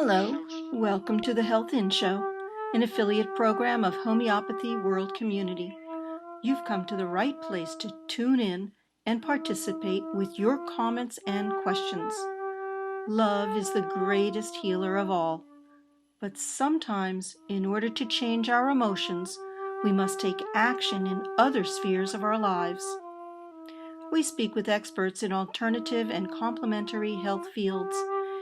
Hello, welcome to the Health In Show, an affiliate program of Homeopathy World Community. You've come to the right place to tune in and participate with your comments and questions. Love is the greatest healer of all, but sometimes, in order to change our emotions, we must take action in other spheres of our lives. We speak with experts in alternative and complementary health fields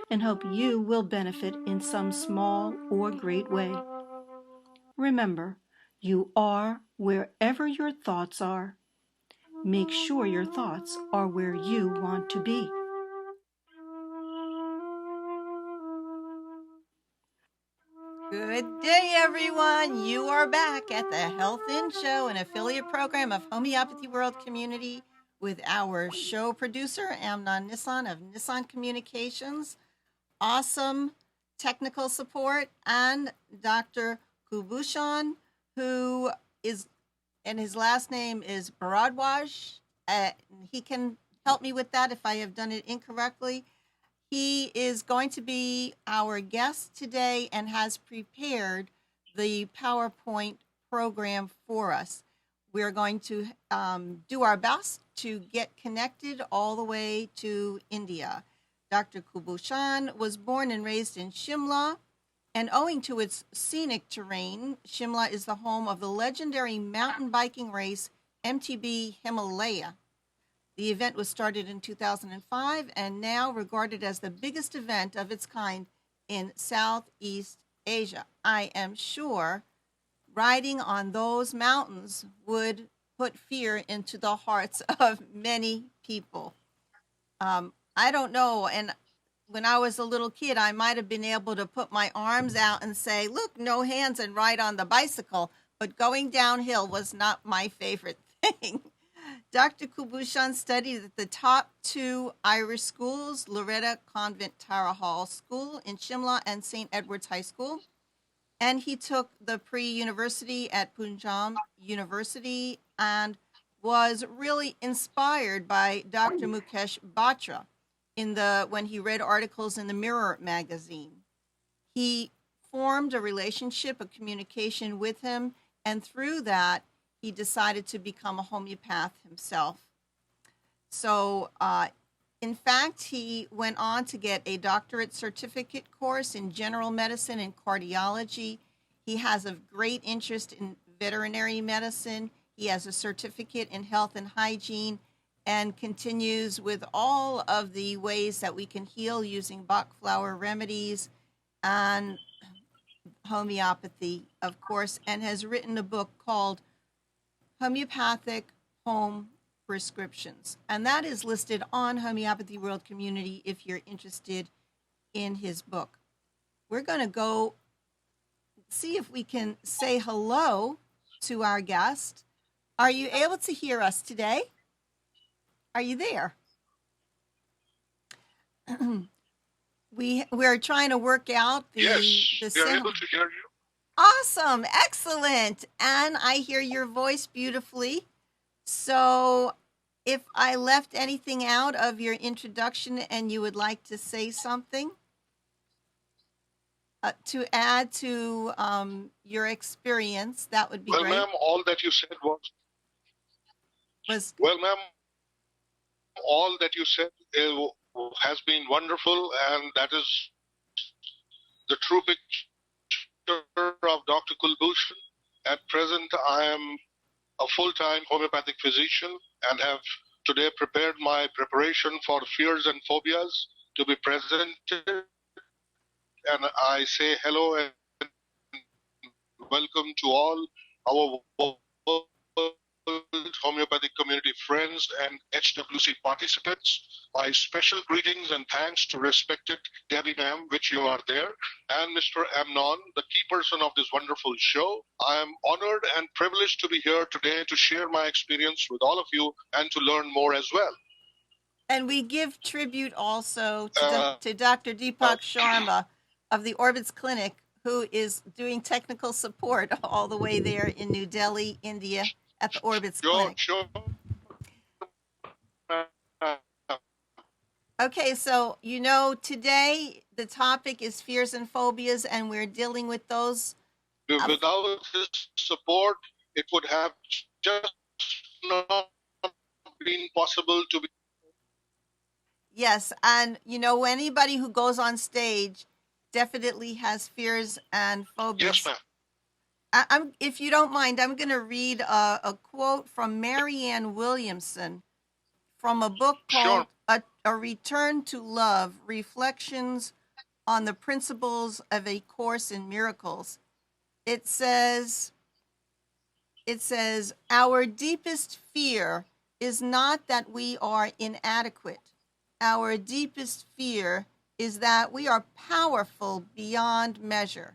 and hope you will benefit in some small or great way. Remember, you are wherever your thoughts are. Make sure your thoughts are where you want to be. Good day, everyone. You are back at the Health In Show, an affiliate program of Homeopathy World Community with our show producer, Amnon Nissan of Nissan Communications, awesome technical support, and Dr. Kulbhushan, who is, and his last name is Bharadwaj. He can help me with that if I have done it incorrectly. He is going to be our guest today and has prepared the PowerPoint program for us. We're going to do our best to get connected all the way to India. Dr. Kulbhushan was born and raised in Shimla, and owing to its scenic terrain, Shimla is the home of the legendary mountain biking race MTB Himalaya. The event was started in 2005 and now regarded as the biggest event of its kind in Southeast Asia. I am sure riding on those mountains would put fear into the hearts of many people. I don't know, and when I was a little kid, I might have been able to put my arms out and say, look, no hands, and ride on the bicycle, but going downhill was not my favorite thing. Dr. Kulbhushan studied at the top two Irish schools, Loretta Convent Tara Hall School in Shimla and St. Edward's High School. And he took the pre-university at Punjab University and was really inspired by Dr. Mukesh Batra when he read articles in the Mirror magazine. He formed a relationship, a communication with him, and through that, he decided to become a homeopath himself. So, in fact, he went on to get a doctorate certificate course in general medicine and cardiology. He has a great interest in veterinary medicine. He has a certificate in health and hygiene and continues with all of the ways that we can heal using Bach flower remedies and homeopathy, of course, and has written a book called Homeopathic Home Prescriptions. And that is listed on Homeopathy World Community if you're interested in his book. We're going to go see if we can say hello to our guest. Are you able to hear us today? Are you there? We're trying to work out the Yes, we are able to hear you. Awesome, excellent. And I hear your voice beautifully. So if I left anything out of your introduction and you would like to say something to add to your experience, that would be great. Well, ma'am, all that you said was well, ma'am, all that you said has been wonderful, and that is the true picture of Dr. Kulbhushan. At present, I am a full-time homeopathic physician and have today prepared my preparation for fears and phobias to be presented. And I say hello and welcome to all our homeopathic community friends and HWC participants. My special greetings and thanks to respected Debbie ma'am, which you are there, and Mr. Amnon, the key person of this wonderful show. I am honored and privileged to be here today to share my experience with all of you and to learn more as well. And we give tribute also to Dr. Deepak Sharma of the Orbits Clinic, who is doing technical support all the way there in New Delhi, India, at the Orbits Clinic. Sure. Okay, so today the topic is fears and phobias, and we're dealing with those. Without his support, it would have just not been possible to be. Yes, and anybody who goes on stage definitely has fears and phobias. Yes, ma'am. I'm, if you don't mind, I'm going to read a quote from Marianne Williamson from a book called Sure. A Return to Love: Reflections on the Principles of a Course in Miracles. It says, our deepest fear is not that we are inadequate. Our deepest fear is that we are powerful beyond measure.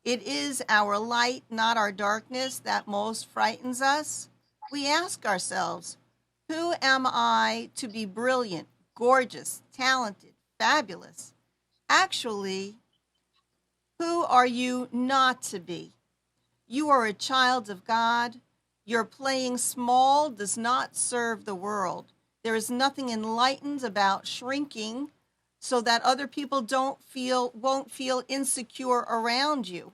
It is our light, not our darkness, that most frightens us. We ask ourselves, who am I to be brilliant, gorgeous, talented, fabulous? Actually, who are you not to be? You are a child of God. Your playing small does not serve the world. There is nothing enlightened about shrinking so that other people won't feel insecure around you.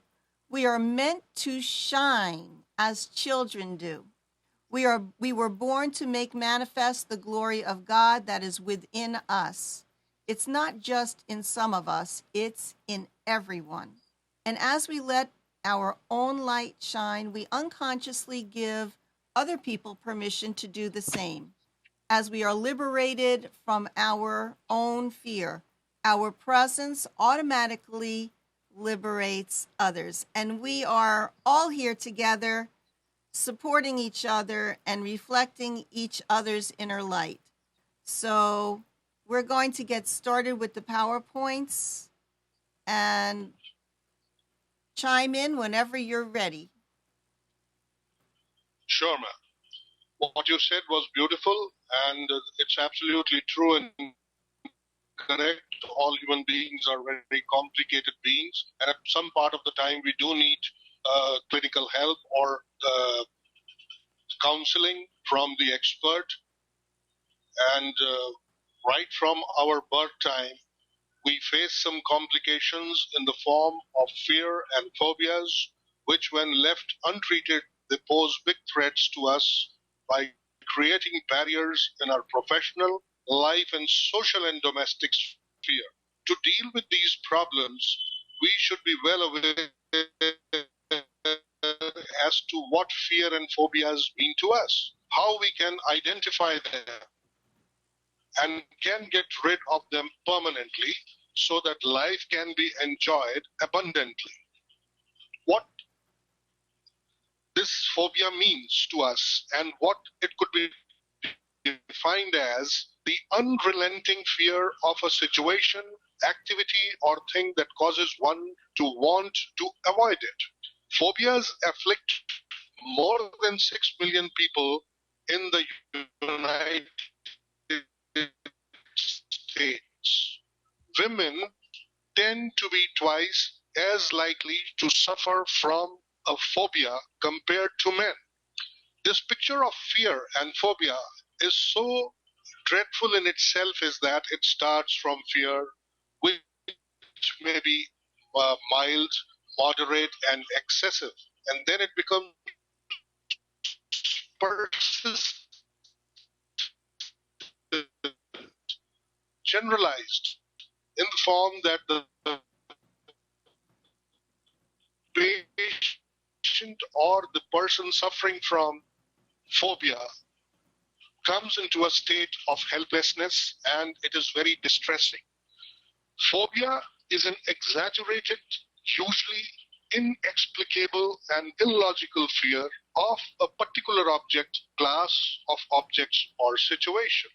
We are meant to shine as children do. We were born to make manifest the glory of God that is within us. It's not just in some of us, it's in everyone. And as we let our own light shine, we unconsciously give other people permission to do the same. As we are liberated from our own fear, our presence automatically liberates others. And we are all here together, supporting each other and reflecting each other's inner light. So we're going to get started with the PowerPoints, and chime in whenever you're ready. Sure, ma'am. What you said was beautiful, and it's absolutely true and correct. All human beings are very complicated beings, and at some part of the time, we do need clinical help or counseling from the expert. And right from our birth time, we face some complications in the form of fear and phobias, which, when left untreated, they pose big threats to us by creating barriers in our professional life and social and domestic sphere. To deal with these problems, we should be well aware as to what fear and phobias mean to us, how we can identify them, and can get rid of them permanently so that life can be enjoyed abundantly. What this phobia means to us and what it could be defined as the unrelenting fear of a situation, activity, or thing that causes one to want to avoid it. Phobias afflict more than 6 million people in the United States. Women tend to be twice as likely to suffer from a phobia compared to men. This picture of fear and phobia is so dreadful in itself, is that it starts from fear, which may be mild, moderate, and excessive, and then it becomes persistent, generalized, in the form that the patient or the person suffering from phobia comes into a state of helplessness, and it is very distressing. Phobia is an exaggerated, usually inexplicable and illogical fear of a particular object, class of objects, or situation.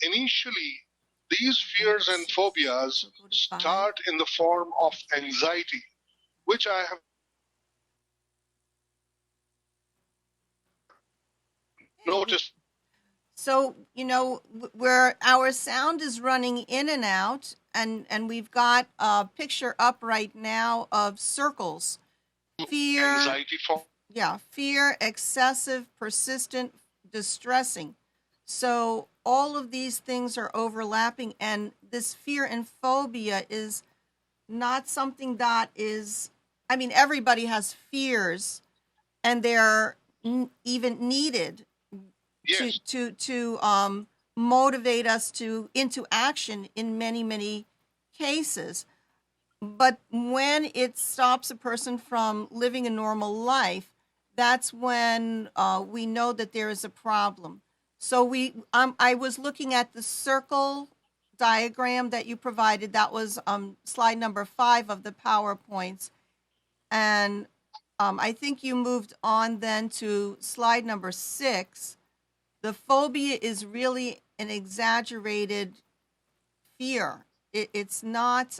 Initially, these fears and phobias start in the form of anxiety, which I have noticed. So, where our sound is running in and out, and we've got a picture up right now of circles. Fear, anxiety for fear, excessive, persistent, distressing. So all of these things are overlapping, and this fear and phobia is not something that is, I mean, everybody has fears, and they're even needed Yes. to motivate us into action in many cases. But when it stops a person from living a normal life, that's when we know that there is a problem. So I was looking at the circle diagram that you provided. That was slide number 5 of the PowerPoints. And I think you moved on then to slide number 6. The phobia is really an exaggerated fear. It's not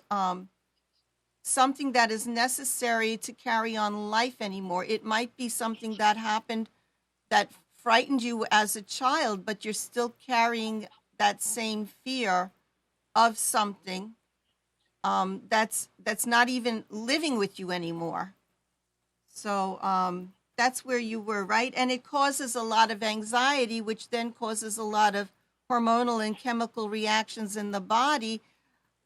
something that is necessary to carry on life anymore. It might be something that happened that frightened you as a child, but you're still carrying that same fear of something that's not even living with you anymore. So that's where you were, right? And it causes a lot of anxiety, which then causes a lot of hormonal and chemical reactions in the body,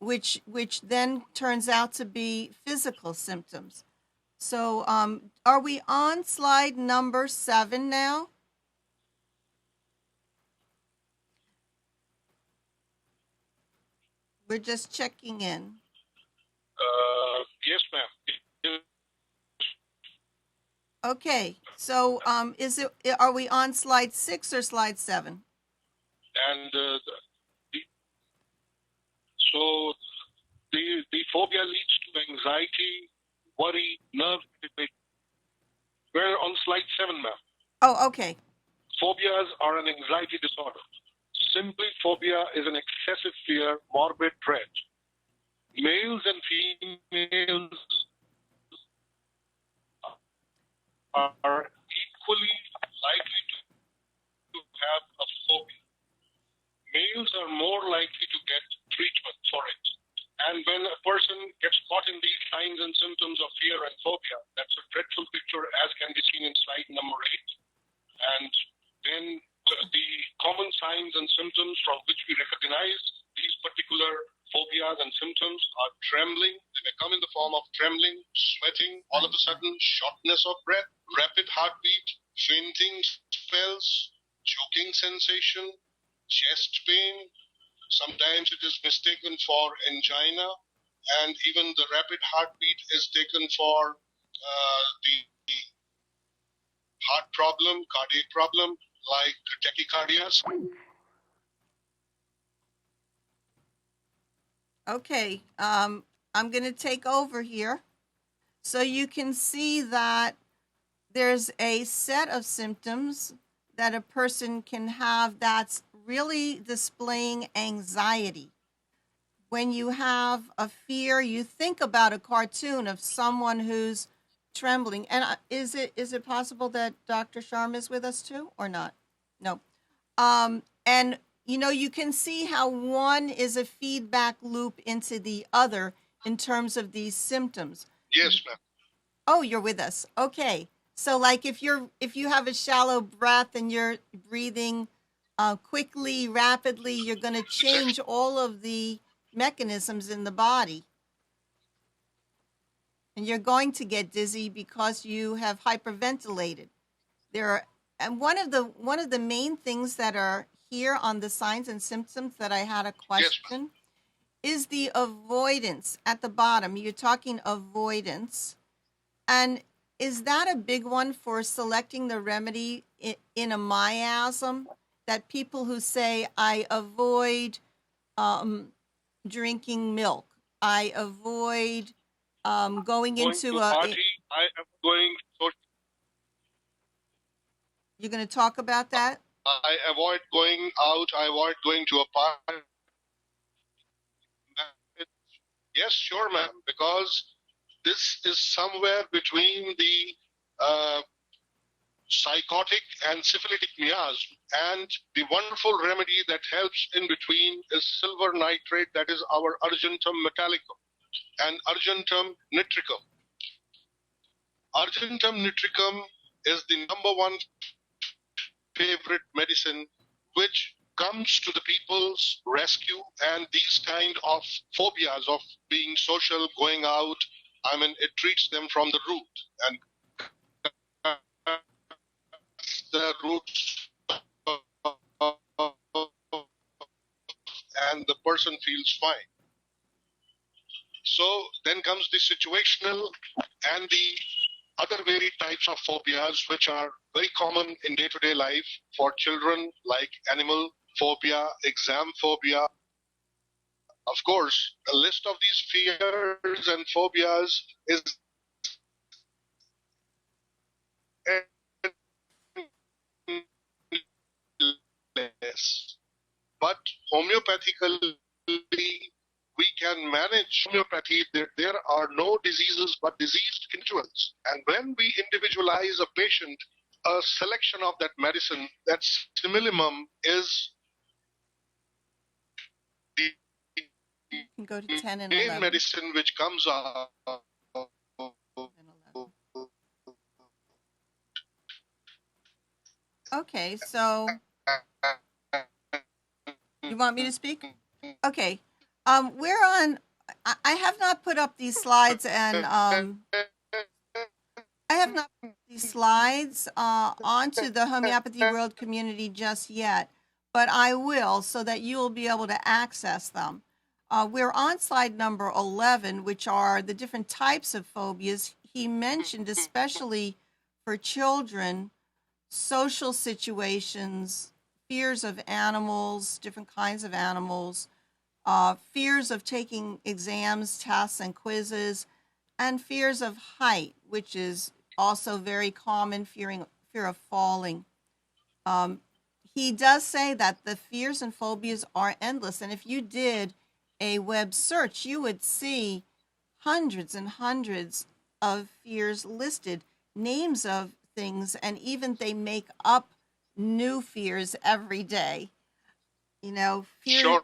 which then turns out to be physical symptoms. So are we on slide number 7 now? We're just checking in. Yes, ma'am. Okay, so are we on slide 6 or slide 7? And so the phobia leads to anxiety, worry, nerve irritation. We're on slide 7, ma'am. Oh, okay. Phobias are an anxiety disorder. Simply, phobia is an excessive fear, morbid dread. Males and females are equally likely to have a phobia. Males are more likely to get treatment for it. And when a person gets caught in these signs and symptoms of fear and phobia, that's a dreadful picture, as can be seen in slide number 8. And then the common signs and symptoms from which we recognize these particular phobias and symptoms are trembling. They may come in the form of trembling, sweating, all of a sudden shortness of breath, rapid heartbeat, fainting spells, choking sensation, chest pain. Sometimes it is mistaken for angina, and even the rapid heartbeat is taken for the heart problem, cardiac problem, like tachycardia. Okay, I'm going to take over here. So you can see that there's a set of symptoms that a person can have that's really displaying anxiety. When you have a fear, you think about a cartoon of someone who's trembling. And is it possible that Dr. Sharma is with us too, or not? No. And you can see how one is a feedback loop into the other in terms of these symptoms. Yes, ma'am. Oh, you're with us. Okay. So like if you have a shallow breath and you're breathing quickly, rapidly, you're going to change all of the mechanisms in the body. And you're going to get dizzy because you have hyperventilated. And one of the main things that are here on the signs and symptoms that I had a question is the avoidance at the bottom. You're talking avoidance. And is that a big one for selecting the remedy in a miasm? That people who say, I avoid drinking milk, I avoid going into a party, I am going. You're going to talk about that? I avoid going out. I avoid going to a party. Yes, sure, ma'am, because this is somewhere between the psychotic and syphilitic miasm, and the wonderful remedy that helps in between is silver nitrate, that is our Argentum metallicum, and Argentum nitricum. Argentum nitricum is the number one favorite medicine which comes to the people's rescue, and these kind of phobias of being social, going out, I mean, it treats them from the root and the roots, and the person feels fine. So then comes the situational and the other varied types of phobias, which are very common in day-to-day life for children, like animal phobia, exam phobia. Of course, a list of these fears and phobias is endless. But homeopathically, we can manage homeopathy. There are no diseases but diseased individuals. And when we individualize a patient, a selection of that medicine, that minimum is the You can go to 10 and main 11. medicine which comes out. And 11. Okay, so you want me to speak? Okay. We're on. I have not put up these slides, and I have not put these slides onto the Homeopathy World community just yet, but I will, so that you will be able to access them. We're on slide number 11, which are the different types of phobias. He mentioned, especially for children, social situations, fears of animals, different kinds of animals, fears of taking exams, tests, and quizzes, and fears of height, which is also very common, fear of falling. He does say that the fears and phobias are endless, and if you did a web search, you would see hundreds and hundreds of fears listed, names of things, and even they make up new fears every day. You know, fear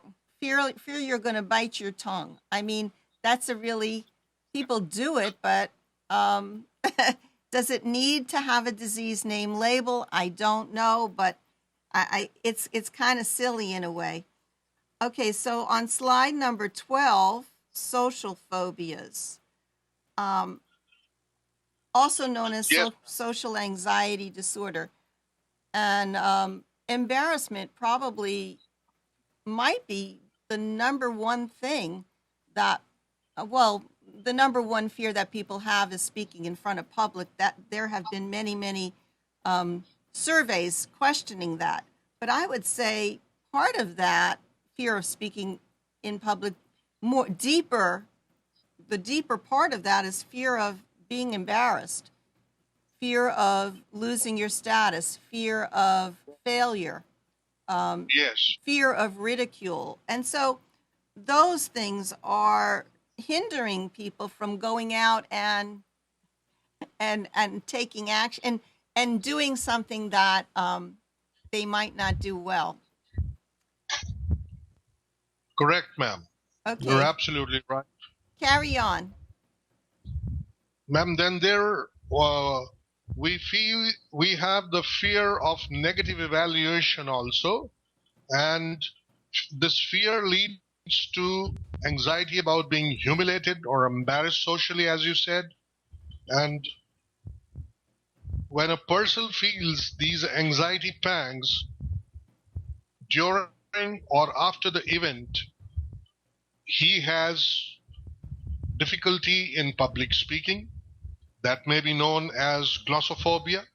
you're going to bite your tongue. I mean, that's a really, people do it, but does it need to have a disease name label? I don't know, but it's kind of silly in a way. Okay, so on slide number 12, social phobias, also known as social anxiety disorder. And embarrassment probably might be the number one thing that, the number one fear that people have is speaking in front of public. That there have been many surveys questioning that. But I would say part of that fear of speaking in public, the deeper part of that is fear of being embarrassed, fear of losing your status, fear of failure, fear of ridicule. And so those things are hindering people from going out and taking action and doing something that they might not do well. Correct, ma'am. Okay. You're absolutely right. Carry on. Ma'am, then we feel we have the fear of negative evaluation also, and this fear leads to anxiety about being humiliated or embarrassed socially, as you said. And when a person feels these anxiety pangs during or after the event, he has difficulty in public speaking. That may be known as glossophobia,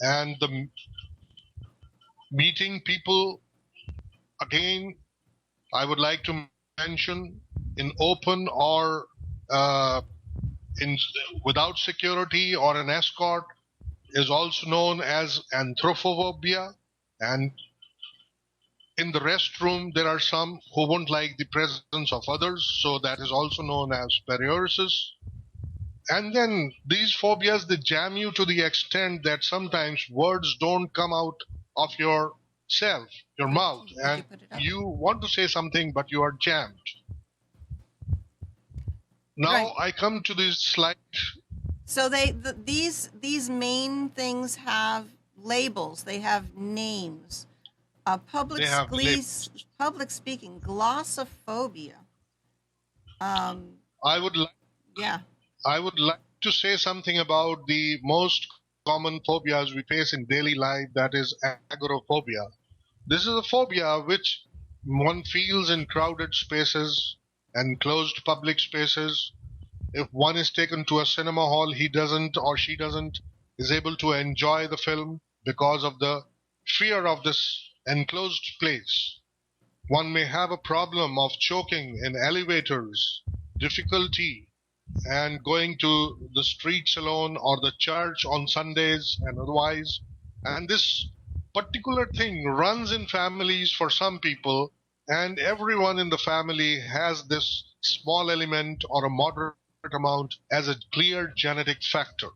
and the meeting people, again, I would like to mention in open or without security or an escort is also known as anthropophobia. And in the restroom, there are some who won't like the presence of others, so that is also known as periosis. And then these phobias, they jam you to the extent that sometimes words don't come out of your mouth, and you want to say something, but you are jammed. Now Right. I come to this slide. So these main things have labels. They have names. Public They have labels. public speaking, glossophobia. I would like Yeah. I would like to say something about the most common phobias we face in daily life, that is agoraphobia. This is a phobia which one feels in crowded spaces and closed public spaces. If one is taken to a cinema hall, he doesn't or she doesn't is able to enjoy the film because of the fear of this enclosed place. One may have a problem of choking in elevators, difficulty and going to the streets alone or the church on Sundays and otherwise. And this particular thing runs in families for some people, and everyone in the family has this small element or a moderate amount as a clear genetic factor,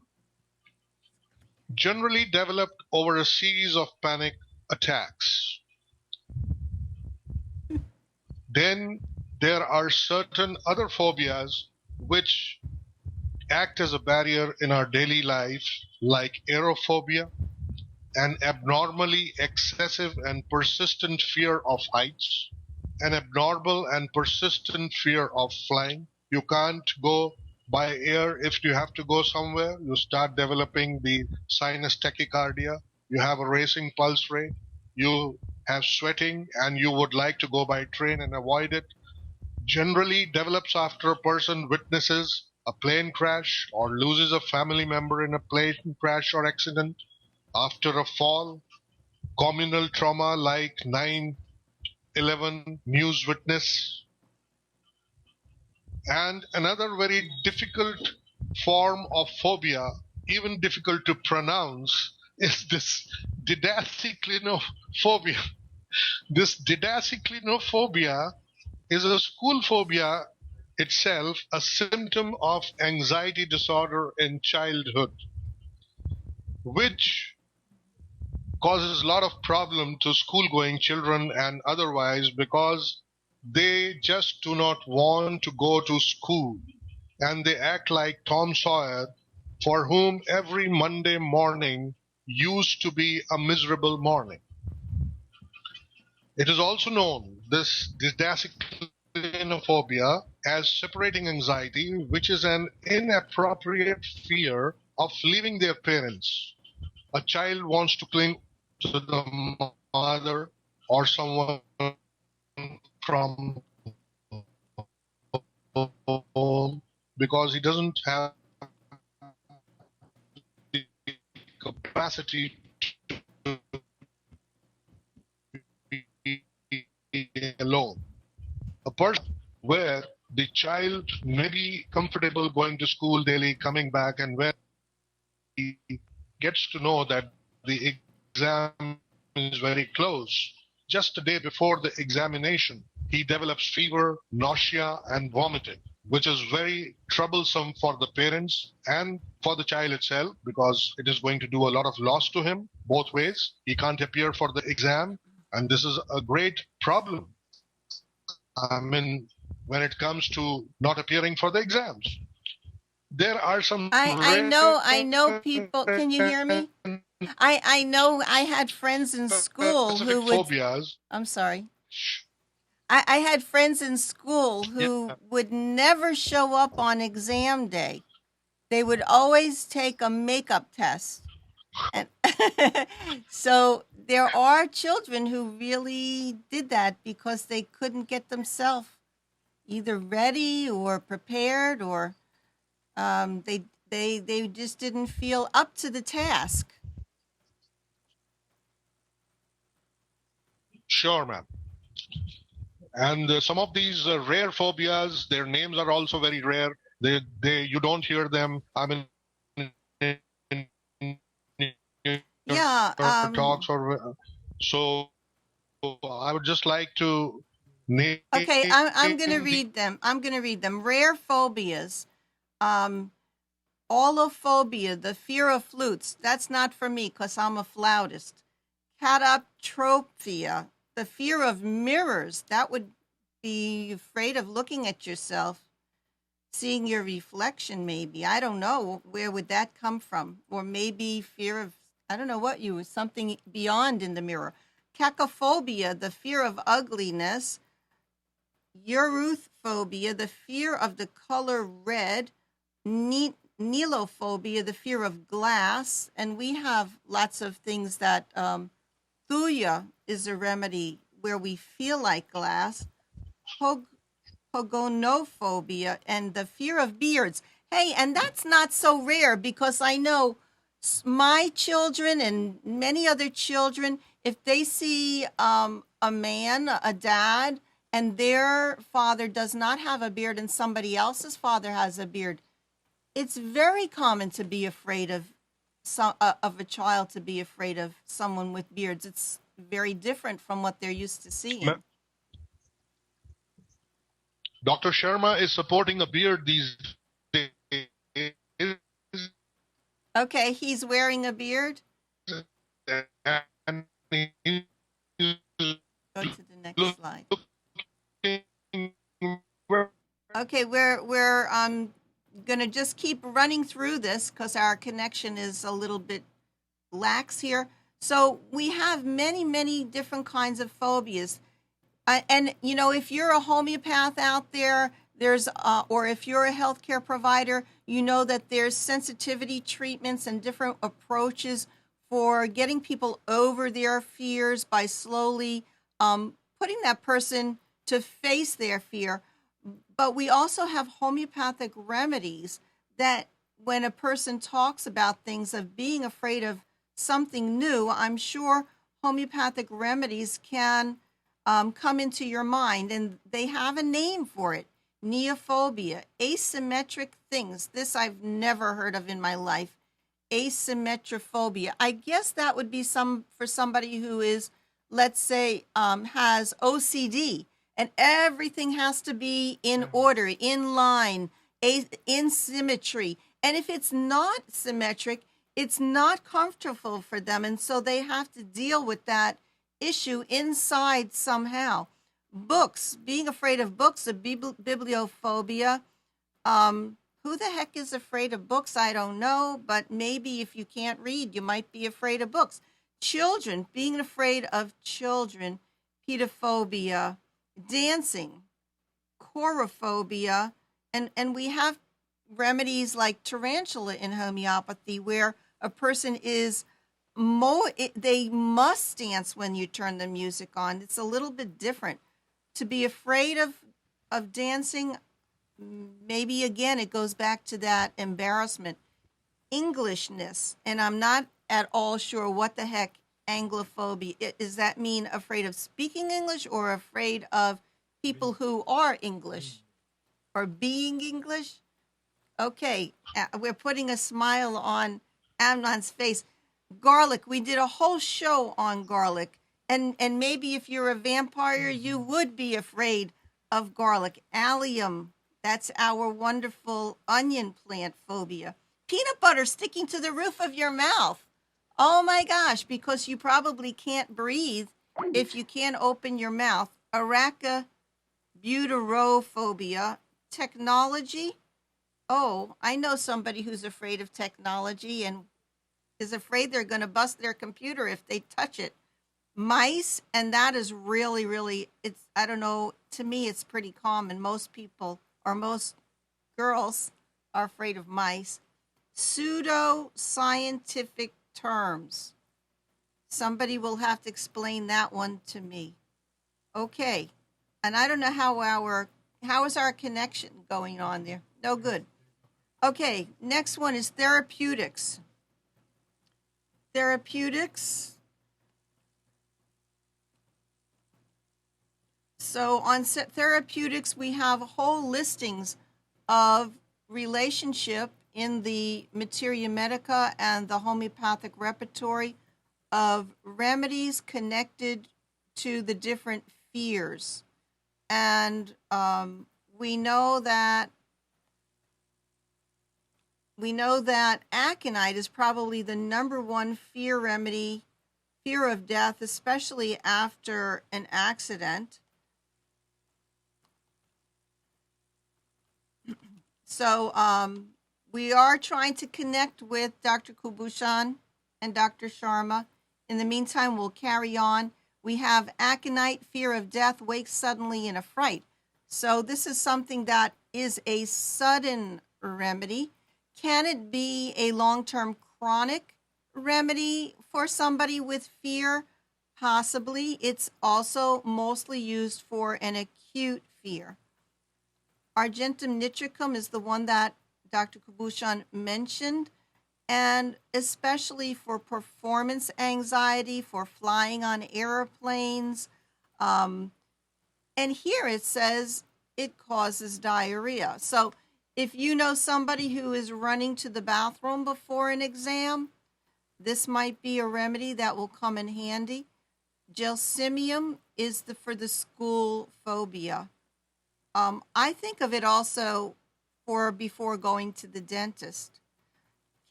generally developed over a series of panic attacks. Then there are certain other phobias which act as a barrier in our daily life, like aerophobia, an abnormally excessive and persistent fear of heights, an abnormal and persistent fear of flying. You can't go by air. If you have to go somewhere, you start developing the sinus tachycardia. You have a racing pulse rate. You have sweating, and you would like to go by train and avoid it. Generally develops after a person witnesses a plane crash or loses a family member in a plane crash or accident, after a fall, communal trauma like 9/11 news witness. And another very difficult form of phobia, even difficult to pronounce, is this didaccinophobia. This didaccinophobia is a school phobia itself, a symptom of anxiety disorder in childhood, which causes a lot of problem to school going children and otherwise, because they just do not want to go to school, and they act like Tom Sawyer, for whom every Monday morning used to be a miserable morning. It is also known, this didaccinophobia, as separating anxiety, which is an inappropriate fear of leaving their parents. A child wants to cling to the mother or someone from home because he doesn't have the capacity to be alone. A person where the child may be comfortable going to school daily, coming back, and where he gets to know that the exam is very close. Just a day before the examination, he develops fever, nausea, and vomiting, which is very troublesome for the parents and for the child itself, because it is going to do a lot of loss to him both ways. He can't appear for the exam, and this is a great problem. I mean, when it comes to not appearing for the exams. There are some I know people. Can you hear me? I know I had friends in school who would. phobias. I'm sorry. I had friends in school who would never show up on exam day. They would always take a makeup test. And so there are children who really did that because they couldn't get themselves either ready or prepared, or they just didn't feel up to the task. Sure, ma'am. And some of these rare phobias, their names are also very rare. You don't hear them. I mean, Yeah. talks or so. I would just like to name. Okay, I'm going to read them. Rare phobias. Olophobia, the fear of flutes. That's not for me because I'm a flautist. Cataptropia, the fear of mirrors. That would be afraid of looking at yourself, seeing your reflection maybe. I don't know. Where would that come from? Or maybe fear of, I don't know what something beyond in the mirror. cacophobia, the fear of ugliness, eruthphobia, the fear of the color red, nilophobia, the fear of glass, and we have lots of things that thuya is a remedy where we feel like glass, pogonophobia, and the fear of beards. Hey, and that's not so rare because I know my children and many other children, if they see a man, a dad, and their father does not have a beard and somebody else's father has a beard, it's very common to be afraid of a child to be afraid of someone with beards. It's very different from what they're used to seeing. Dr. Sharma is supporting a beard these days. Okay, he's wearing a beard. And Go to the next slide. Okay, we're gonna just keep running through this because our connection is a little bit lax here. So we have many different kinds of phobias, and you know, if you're a homeopath out there, there's or if you're a healthcare provider, you know that there's sensitivity treatments and different approaches for getting people over their fears by slowly putting that person to face their fear. But we also have homeopathic remedies that when a person talks about things of being afraid of something new, I'm sure homeopathic remedies can come into your mind, and they have a name for it. Neophobia, asymmetric things. This I've never heard of in my life. Asymmetrophobia. I guess that would be for somebody who is, let's say, has OCD, and everything has to be in order, in line, in symmetry. And if it's not symmetric, it's not comfortable for them, and so they have to deal with that issue inside somehow. Books, being afraid of books, a bibliophobia. Who the heck is afraid of books? I don't know, but maybe if you can't read, you might be afraid of books. Children, being afraid of children, pedophobia. Dancing, chorophobia, and we have remedies like tarantula in homeopathy where a person is they must dance when you turn the music on. It's a little bit different. To be afraid of dancing, maybe again it goes back to that embarrassment. Englishness, and I'm not at all sure what the heck Anglophobia, does that mean afraid of speaking English or afraid of people who are English or being English? Okay, we're putting a smile on Amnon's face. Garlic, we did a whole show on garlic, and maybe if you're a vampire, you would be afraid of garlic. Allium, that's our wonderful onion plant phobia. Peanut butter sticking to the roof of your mouth. Oh my gosh, because you probably can't breathe if you can't open your mouth. Arachibutyrophobia. Technology. Oh, I know somebody who's afraid of technology and is afraid they're going to bust their computer if they touch it. Mice, and that is really, it's, I don't know, to me it's pretty common. Most people, or most girls, are afraid of mice. Pseudo-scientific terms. Somebody will have to explain that one to me. Okay, and I don't know how is our connection going on there? No good. Okay, next one is therapeutics. Therapeutics. So on therapeutics, we have whole listings of relationship in the Materia Medica and the homeopathic repertory of remedies connected to the different fears. And we know that aconite is probably the number one fear remedy, fear of death, especially after an accident. So we are trying to connect with Dr. Kulbhushan and Dr. Sharma. In the meantime, we'll carry on. We have aconite, fear of death, wakes suddenly in a fright. So this is something that is a sudden remedy. Can it be a long-term chronic remedy for somebody with fear? Possibly. It's also mostly used for an acute fear. Argentum nitricum is the one that Dr. Kulbhushan mentioned, and especially for performance anxiety, for flying on airplanes. And here it says it causes diarrhea. So if you know somebody who is running to the bathroom before an exam, this might be a remedy that will come in handy. Gelsemium is for the school phobia. I think of it also for before going to the dentist.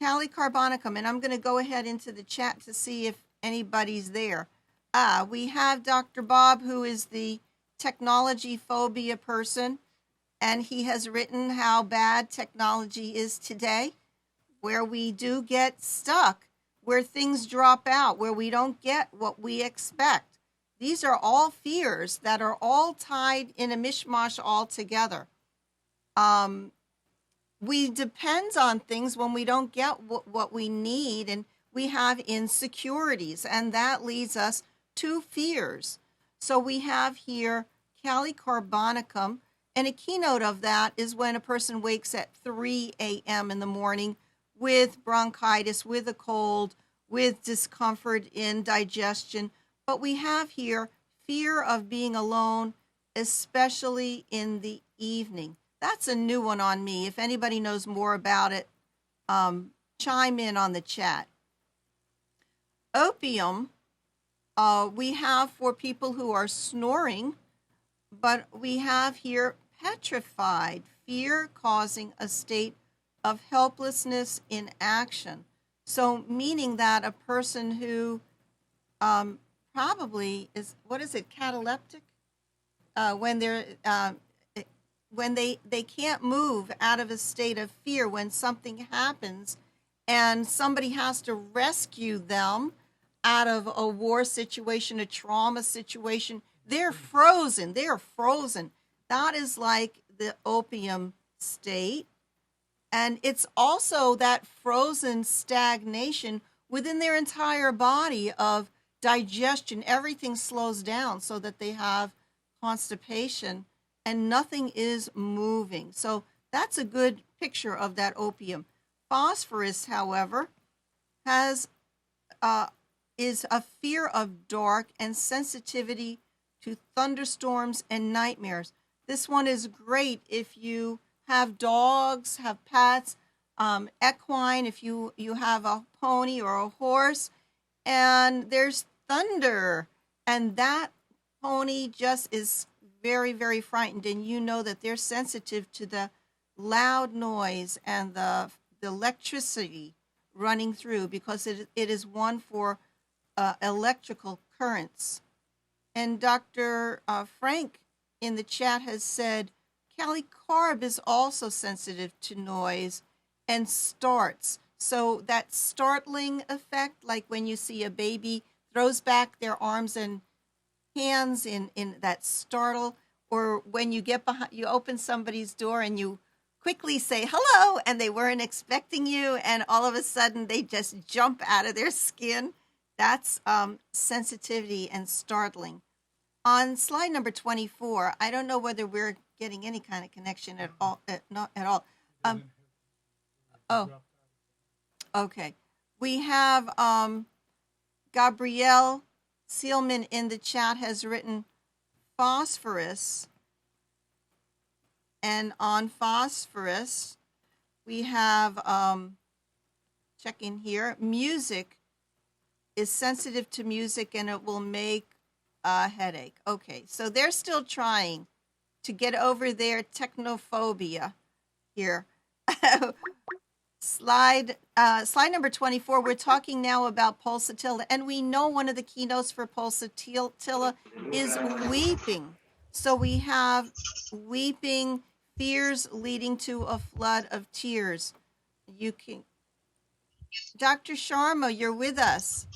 Calicarbonicum, and I'm going to go ahead into the chat to see if anybody's there. We have Dr. Bob, who is the technology phobia person, and he has written how bad technology is today, where we do get stuck, where things drop out, where we don't get what we expect. These are all fears that are all tied in a mishmash all together. We depend on things when we don't get what we need, and we have insecurities, and that leads us to fears. So we have here calicarbonicum, and a keynote of that is when a person wakes at 3 a.m. in the morning with bronchitis, with a cold, with discomfort in digestion. But we have here fear of being alone, especially in the evening. That's a new one on me. If anybody knows more about it, chime in on the chat. Opium, we have for people who are snoring, but we have here petrified, fear causing a state of helplessness in action. So meaning that a person who probably is, what is it, cataleptic? When they can't move out of a state of fear when something happens and somebody has to rescue them out of a war situation, a trauma situation, they're frozen. That is like the opium state. And it's also that frozen stagnation within their entire body of digestion. Everything slows down so that they have constipation and nothing is moving. So that's a good picture of that opium. Phosphorus, however, is a fear of dark and sensitivity to thunderstorms and nightmares. This one is great if you have dogs, have pets, equine, if you have a pony or a horse, and there's thunder, and that pony just is very, very frightened, and you know that they're sensitive to the loud noise and the electricity running through, because it is one for electrical currents. And Dr. Frank in the chat has said calicarb is also sensitive to noise and starts. So that startling effect, like when you see a baby throws back their arms and hands in that startle, or when you get behind, you open somebody's door and you quickly say hello and they weren't expecting you and all of a sudden they just jump out of their skin. That's sensitivity and startling. On slide number 24, I don't know whether we're getting any kind of connection at all. Not at all. Okay. We have Gabrielle Seelman in the chat has written phosphorus. And on phosphorus, we have, checking here, music is sensitive to music and it will make a headache. Okay, so they're still trying to get over their technophobia here. Slide number 24, we're talking now about pulsatilla, and we know one of the keynotes for pulsatilla is weeping. So we have weeping, fears leading to a flood of tears. You can, Dr. Sharma, you're with us.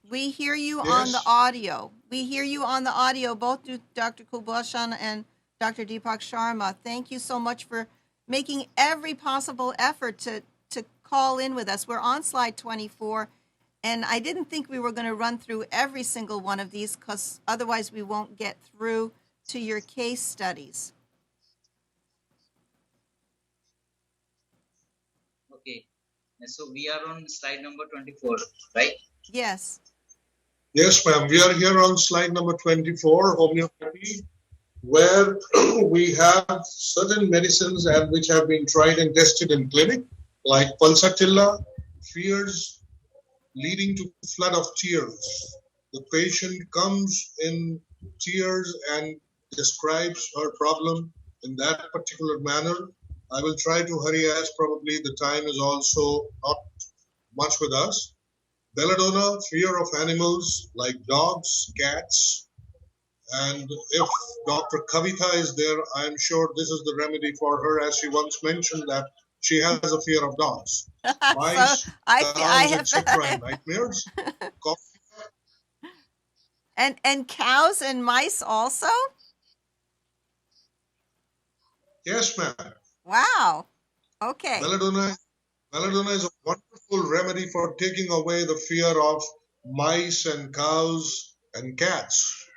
We hear you on the Yes. audio. We hear you on the audio, both Dr. Kulbhushan and Dr. Deepak Sharma. Thank you so much for making every possible effort to call in with us. We're on slide 24, and I didn't think we were going to run through every single one of these because otherwise we won't get through to your case studies. Okay. So we are on slide number 24, right? Yes. Yes, ma'am. We are here on slide number 24, homeopathy, where we have certain medicines and which have been tried and tested in clinic, like pulsatilla, fears leading to flood of tears. The patient comes in tears and describes her problem in that particular manner. I will try to hurry as probably the time is also not much with us. Belladonna, fear of animals like dogs, cats, and if Dr. Kavita is there, I am sure this is the remedy for her, as she once mentioned that she has a fear of dogs. Mice, So I cows, have etc., and nightmares. and cows and mice also? Yes, ma'am. Wow. Okay. Belladonna is a wonderful remedy for taking away the fear of mice and cows and cats.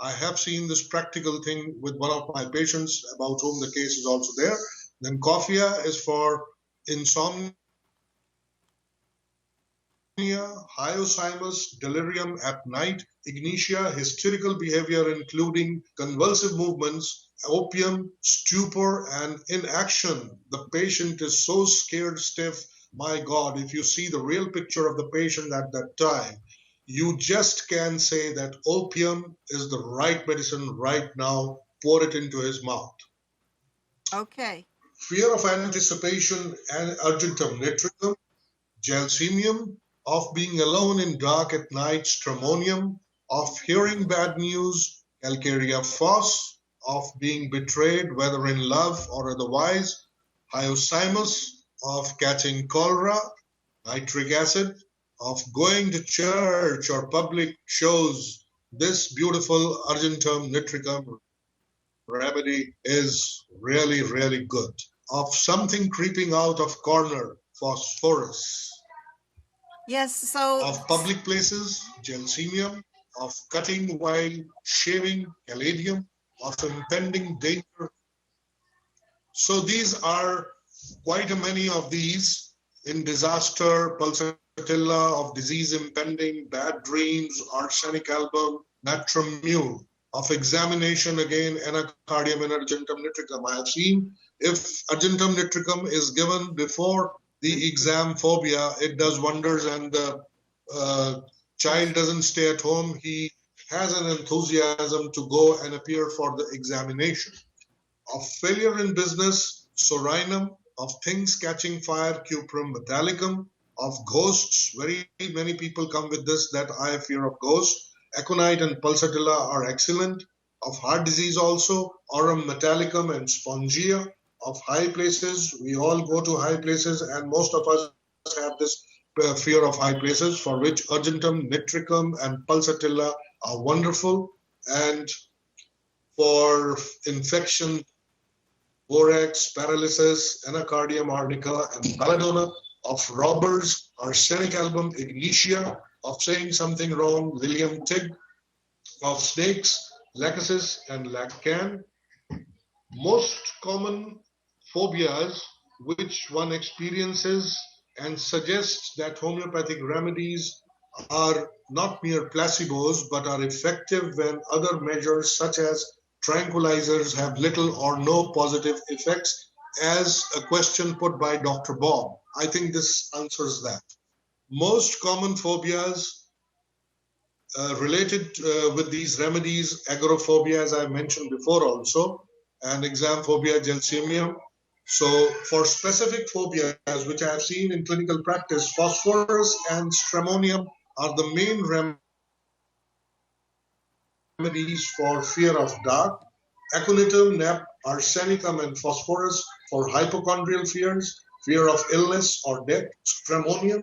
I have seen this practical thing with one of my patients about whom the case is also there. Then coffea is for insomnia, hyoscyamus, delirium at night, ignitia, hysterical behavior including convulsive movements, opium, stupor, and inaction. The patient is so scared stiff. My God, if you see the real picture of the patient at that time, you just can say that opium is the right medicine right now. Pour it into his mouth. Okay. Fear of anticipation and argentum nitricum, gelsemium, of being alone in dark at night, stramonium, of hearing bad news, calcarea fos, of being betrayed, whether in love or otherwise, hyoscyamus, of catching cholera, nitric acid, of going to church or public shows. This beautiful argentum nitricum remedy is really, really good. Of something creeping out of corner, phosphorus. Yes, so Of public places, gelsemium. Of cutting while shaving, caladium. Of impending danger. So these are quite a many of these in disaster, pulsatilla, of disease impending, bad dreams, arsenic album, natrum mule. Of examination again, anacardium and argentum nitricum. I have seen if argentum nitricum is given before the exam phobia, it does wonders, and the child doesn't stay at home. He has an enthusiasm to go and appear for the examination. Of failure in business, sorinum. Of things catching fire, cuprum metallicum. Of ghosts, very many people come with this, that I have fear of ghosts. Aconite and pulsatilla are excellent. Of heart disease also, aurum metallicum and spongia. Of high places, we all go to high places, and most of us have this fear of high places, for which argentum nitricum and pulsatilla are wonderful. And for infection, borax, paralysis, anacardium arnica, and belladonna. Of robbers, arsenic album, ignitia. Of saying something wrong, lilium tig. Of snakes, lachesis and lacan. Most common phobias which one experiences and suggests that homeopathic remedies are not mere placebos but are effective when other measures such as tranquilizers have little or no positive effects, as a question put by Dr. Bob. I think this answers that. Most common phobias related with these remedies, agoraphobia, as I mentioned before also, and exam phobia, gelsemium. So for specific phobias, which I have seen in clinical practice, phosphorus and stramonium are the main remedies for fear of dark. Aconitum, nap, arsenicum, and phosphorus for hypochondrial fears, fear of illness or death. Stramonium,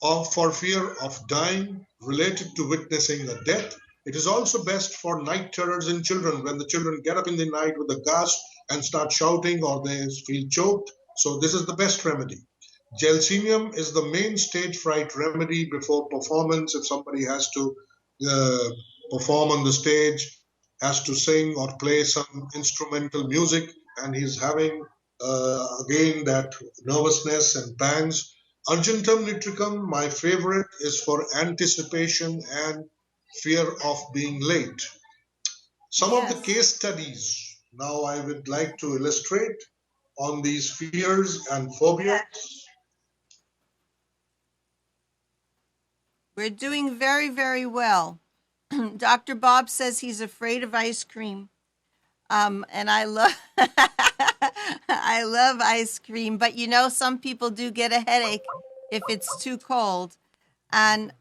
or for fear of dying related to witnessing a death. It is also best for night terrors in children when the children get up in the night with a gasp and start shouting or they feel choked. So this is the best remedy. Gelsemium is the main stage fright remedy before performance. If somebody has to uh, perform on the stage, has to sing or play some instrumental music, and he's having again that nervousness and pangs. Argentum nitricum, my favorite, is for anticipation and fear of being late. Some of the Yes. case studies now I would like to illustrate on these fears and phobias. We're doing very, very well. Dr. Bob says he's afraid of ice cream. And I love I love ice cream, but you know some people do get a headache if it's too cold. And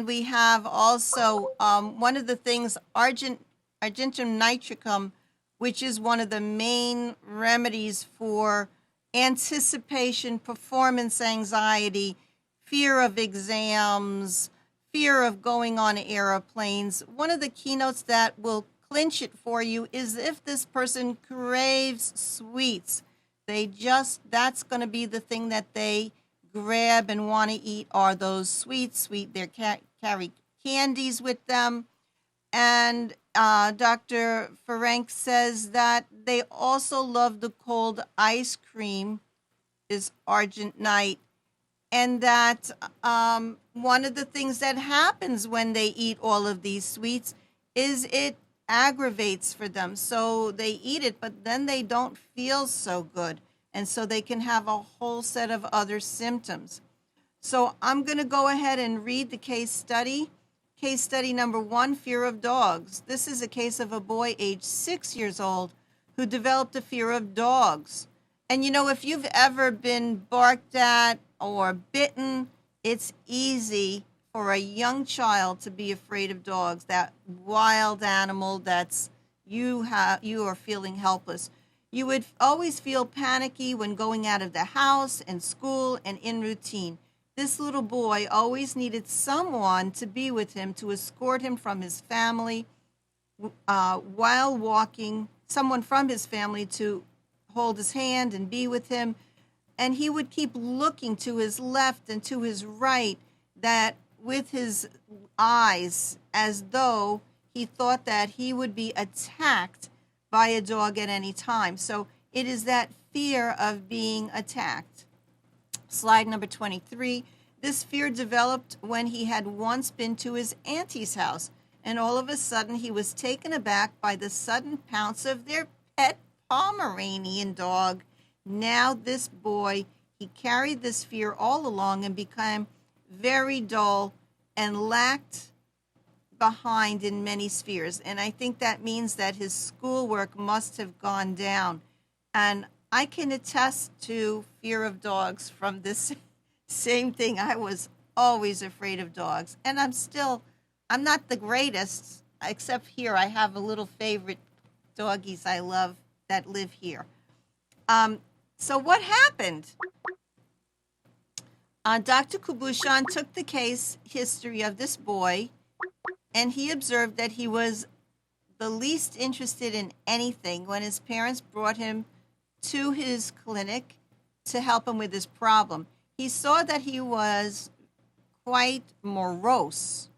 we have also one of the things argentum nitricum, which is one of the main remedies for anticipation, performance anxiety, fear of exams, fear of going on airplanes. One of the keynotes that will clinch it for you is if this person craves sweets. That's going to be the thing that they grab and want to eat are those sweets. They carry candies with them. And Dr. Ferenc says that they also love the cold ice cream, is Argent Night, and that one of the things that happens when they eat all of these sweets is it aggravates for them. So they eat it, but then they don't feel so good. And so they can have a whole set of other symptoms. So I'm going to go ahead and read the case study. Case study number 1, fear of dogs. This is a case of a boy aged 6 years old who developed a fear of dogs. And you know, if you've ever been barked at or bitten, it's easy for a young child to be afraid of dogs, that wild animal that's you are feeling helpless. You would always feel panicky when going out of the house and school and in routine. This little boy always needed someone to be with him to escort him from his family while walking, someone from his family to hold his hand and be with him. And he would keep looking to his left and to his right, that with his eyes, as though he thought that he would be attacked by a dog at any time. So it is that fear of being attacked. Slide number 23. This fear developed when he had once been to his auntie's house, and all of a sudden he was taken aback by the sudden pounce of their pet Pomeranian dog. Now this boy, he carried this fear all along and became very dull and lacked behind in many spheres. And I think that means that his schoolwork must have gone down. And I can attest to fear of dogs from this same thing. I was always afraid of dogs. And I'm not the greatest, except here I have a little favorite doggies I love that live here. So what happened? Dr. Kulbhushan took the case history of this boy, and he observed that he was the least interested in anything when his parents brought him to his clinic to help him with his problem. He saw that he was quite morose,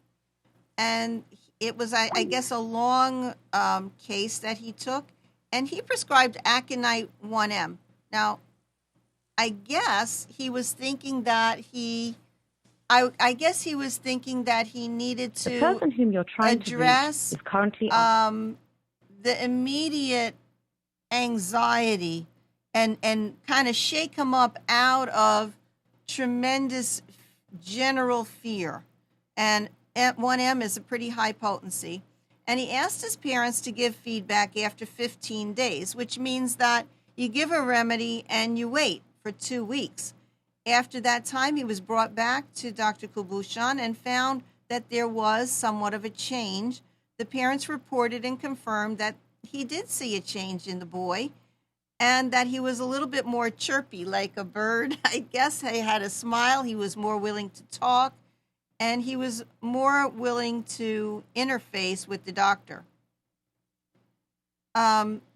and it was, I guess, a long case that he took, and he prescribed Aconite 1M. Now, I guess he was thinking that he needed to The person whom you're trying to reach address is currently the immediate anxiety and kind of shake him up out of tremendous general fear. And 1M is a pretty high potency. And he asked his parents to give feedback after 15 days, which means that you give a remedy and you wait for 2 weeks. After that time, he was brought back to Dr. Kulbhushan and found that there was somewhat of a change. The parents reported and confirmed that he did see a change in the boy. and that he was a little bit more chirpy, like a bird. I guess he had a smile. He was more willing to talk, and he was more willing to interface with the doctor.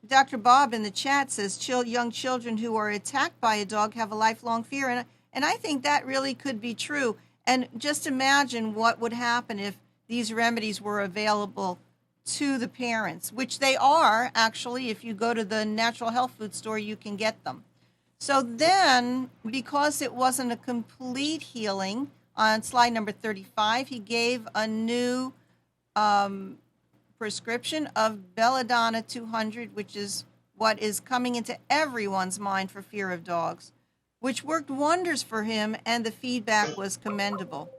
Dr. Bob in the chat says young children who are attacked by a dog have a lifelong fear, and I think that really could be true. And just imagine what would happen if these remedies were available to the parents, which they are actually. If you go to the natural health food store, you can get them. So then, because it wasn't a complete healing, on slide number 35, he gave a new prescription of belladonna 200, which is what is coming into everyone's mind for fear of dogs, which worked wonders for him, and the feedback was commendable.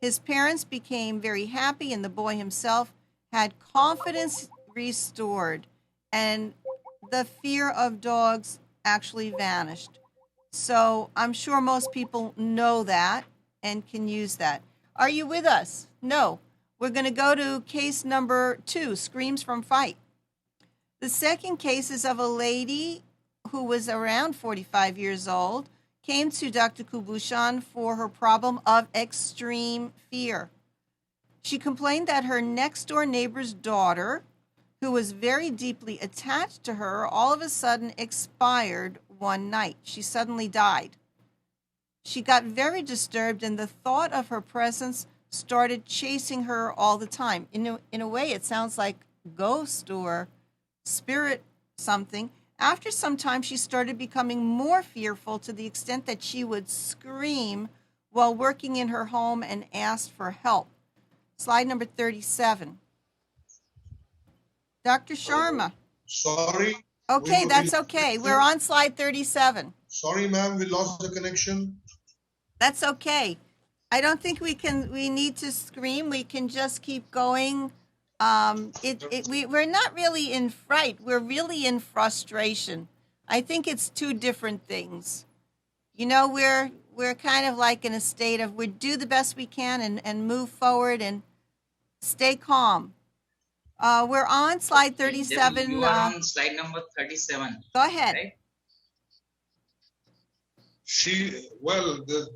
His parents became very happy, and the boy himself had confidence restored, and the fear of dogs actually vanished. So I'm sure most people know that and can use that. Are you with us? No. We're going to go to case number 2, screams from fight. The second case is of a lady who was around 45 years old, came to Dr. Kulbhushan for her problem of extreme fear. She complained that her next-door neighbor's daughter, who was very deeply attached to her, all of a sudden expired one night. She suddenly died. She got very disturbed, and the thought of her presence started chasing her all the time. In a way, it sounds like ghost or spirit something. After some time, she started becoming more fearful to the extent that she would scream while working in her home and asked for help. Slide number 37. Dr. Sharma. Sorry. Okay, that's okay. We're on slide 37. Sorry, ma'am, we lost the connection. That's okay. I don't think we need to scream. We can just keep going. We're not really in fright. We're really in frustration. I think it's two different things. You know, we're kind of like in a state of we do the best we can and move forward and stay calm. We're on slide 37. You are on slide number 37. Go ahead. Right?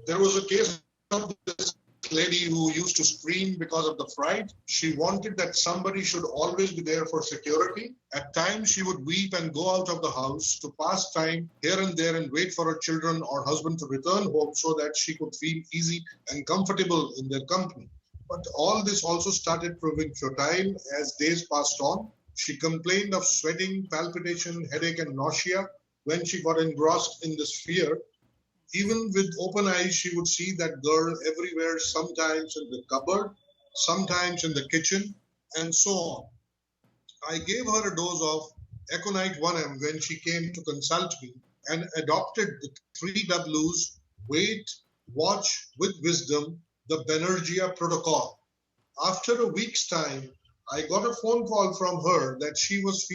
There was a case of this lady who used to scream because of the fright. She wanted that somebody should always be there for security. At times, she would weep and go out of the house to pass time here and there and wait for her children or husband to return home so that she could feel easy and comfortable in their company. But all this also started proving futile as days passed on. She complained of sweating, palpitation, headache, and nausea when she got engrossed in this fear. Even with open eyes, she would see that girl everywhere, sometimes in the cupboard, sometimes in the kitchen, and so on. I gave her a dose of Aconite 1M when she came to consult me and adopted the 3 W's, wait, watch, with wisdom, the Benergia protocol. After a week's time, I got a phone call from her that she was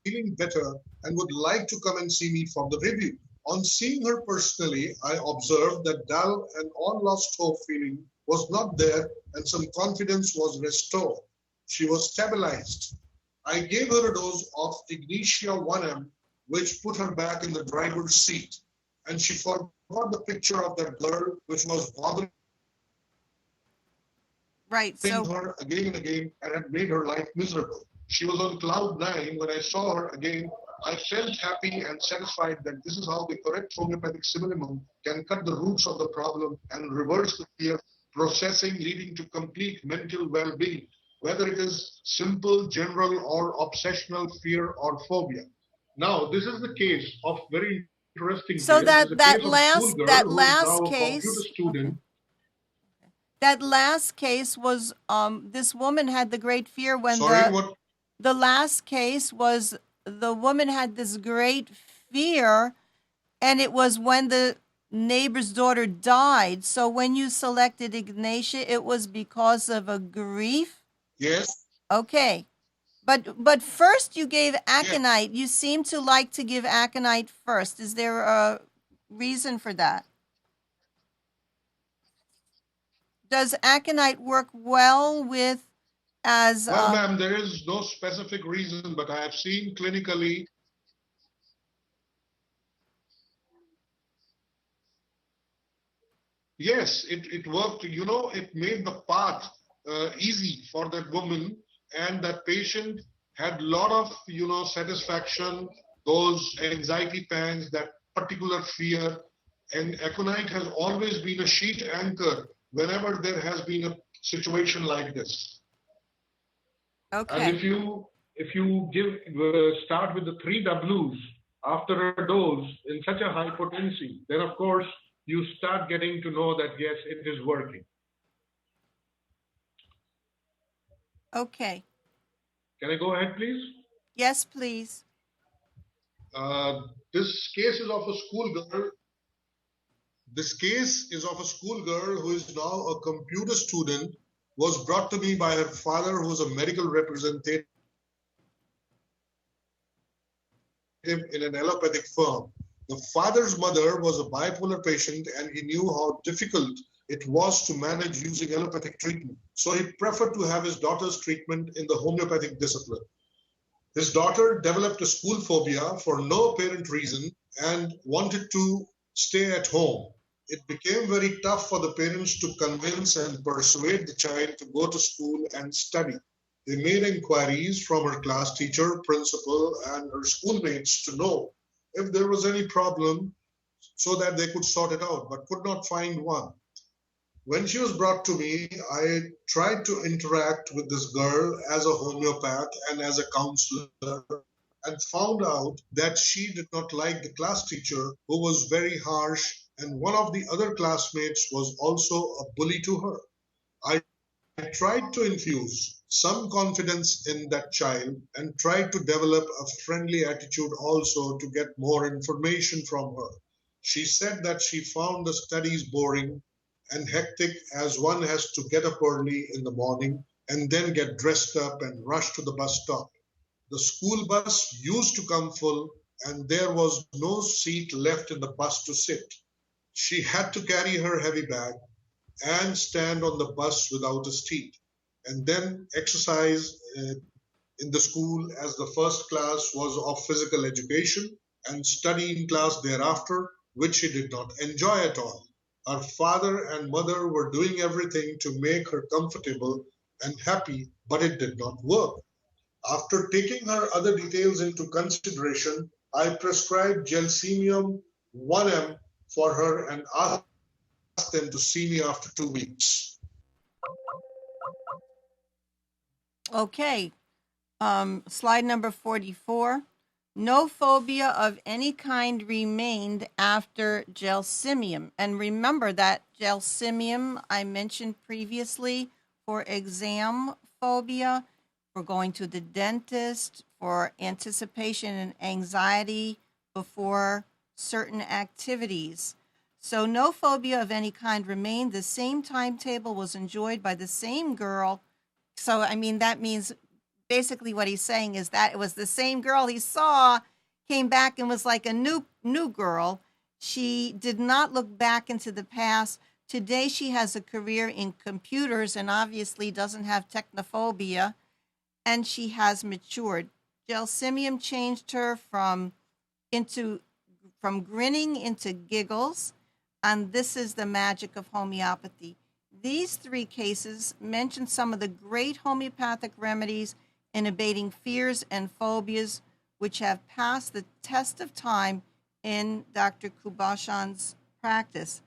feeling better and would like to come and see me for the review. On seeing her personally, I observed that dull and all lost hope feeling was not there and some confidence was restored. She was stabilized. I gave her a dose of Ignitia 1M, which put her back in the driver's seat. And she forgot the picture of that girl, which was bothering her again and again and had made her life miserable. She was on cloud 9. When I saw her again, I felt happy and satisfied that this is how the correct homeopathic simillimum can cut the roots of the problem and reverse the fear processing, leading to complete mental well-being, whether it is simple, general, or obsessional fear or phobia. Now, this is the case of very interesting. So that last case was this woman had the great fear when the last case was. The woman had this great fear, and it was when the neighbor's daughter died. So when you selected Ignatia, it was because of a grief? Yes. Okay. But first you gave Aconite. Yes. You seem to like to give Aconite first. Is there a reason for that? Does Aconite work well with Well, ma'am, there is no specific reason, but I have seen clinically. Yes, it worked. You know, it made the path easy for that woman, and that patient had a lot of, satisfaction, those anxiety pangs, that particular fear. And Aconite has always been a sheet anchor whenever there has been a situation like this. And Okay. if you give start with the three W's after a dose in such a high potency, then of course you start getting to know that yes, it is working. Okay. Can I go ahead, please? Yes, please. Uh, this case is of a schoolgirl. This case is of a schoolgirl who is now a computer student. Was brought to me by her father, who was a medical representative in an allopathic firm. The father's mother was a bipolar patient, and he knew how difficult it was to manage using allopathic treatment. So he preferred to have his daughter's treatment in the homeopathic discipline. His daughter developed a school phobia for no apparent reason and wanted to stay at home. It became very tough for the parents to convince and persuade the child to go to school and study. They made inquiries from her class teacher, principal, and her schoolmates to know if there was any problem so that they could sort it out, but could not find one. When she was brought to me, I tried to interact with this girl as a homeopath and as a counselor, and found out that she did not like the class teacher, who was very harsh, and one of the other classmates was also a bully to her. I tried to infuse some confidence in that child and tried to develop a friendly attitude also to get more information from her. She said that she found the studies boring and hectic, as one has to get up early in the morning and then get dressed up and rush to the bus stop. The school bus used to come full, and there was no seat left in the bus to sit. She had to carry her heavy bag and stand on the bus without a seat, and then exercise in the school, as the first class was of physical education, and study in class thereafter, which she did not enjoy at all. Her father and mother were doing everything to make her comfortable and happy, but it did not work. After taking her other details into consideration, I prescribed Gelsemium 1 m for her and asked them to see me after 2 weeks. Okay. Slide number 44. No phobia of any kind remained after gelsemium. And remember that gelsemium I mentioned previously for exam phobia, for going to the dentist, for anticipation and anxiety before certain activities. So no phobia of any kind remained. The same timetable was enjoyed by the same girl. So, I mean, that means basically what he's saying is that it was the same girl he saw, came back and was like a new girl. She did not look back into the past. Today she has a career in computers and obviously doesn't have technophobia, and she has matured. Gelsemium changed her from grinning into giggles, and this is the magic of homeopathy. These three cases mention some of the great homeopathic remedies in abating fears and phobias, which have passed the test of time in Dr. Kulbhushan's practice.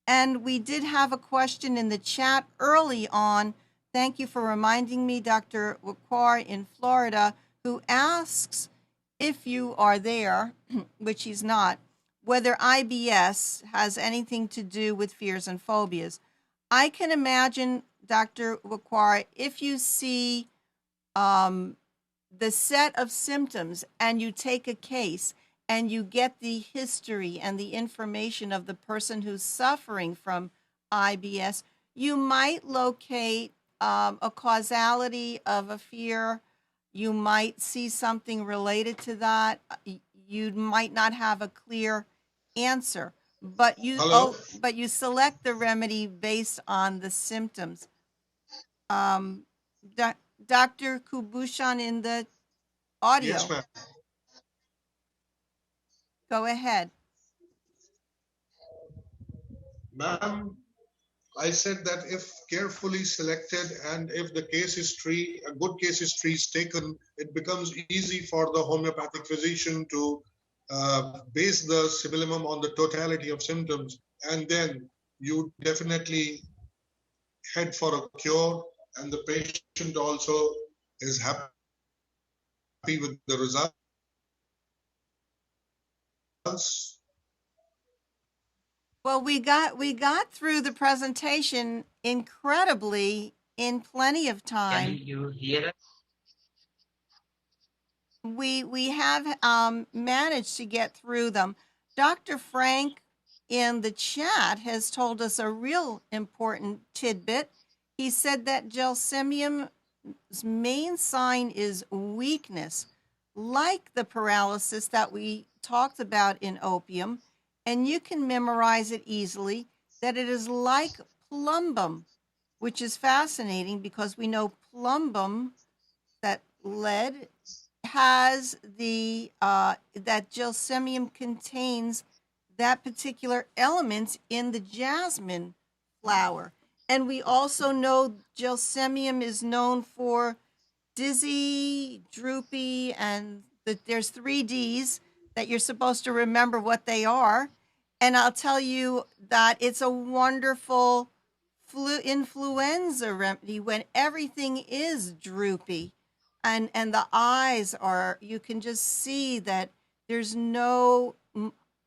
And we did have a question in the chat early on. Thank you for reminding me, Dr. Wakwar in Florida, who asks if you are there, which he's not, whether IBS has anything to do with fears and phobias. I can imagine, Dr. Wakwar, if you see the set of symptoms and you take a case and you get the history and the information of the person who's suffering from IBS, you might locate a causality of a fear. You might see something related to that. You might not have a clear answer, but you select the remedy based on the symptoms. Dr. Kulbhushan in the audio. Yes, ma'am. Go ahead. Ma'am, I said that if carefully selected and if the case history, a good case history is taken, it becomes easy for the homeopathic physician to base the civillimum on the totality of symptoms. And then you definitely head for a cure, and the patient also is happy with the results. Well, we got through the presentation incredibly in plenty of time. Can you hear us? We have managed to get through them. Dr. Frank in the chat has told us a real important tidbit. He said that gelsemium's main sign is weakness, like the paralysis that we talked about in opium, and you can memorize it easily, that it is like plumbum, which is fascinating because we know plumbum, that lead, has the that gelsemium contains that particular element in the jasmine flower. And we also know gelsemium is known for dizzy, droopy, and there's 3 Ds that you're supposed to remember what they are. And I'll tell you that it's a wonderful influenza remedy when everything is droopy and the eyes are, you can just see that there's no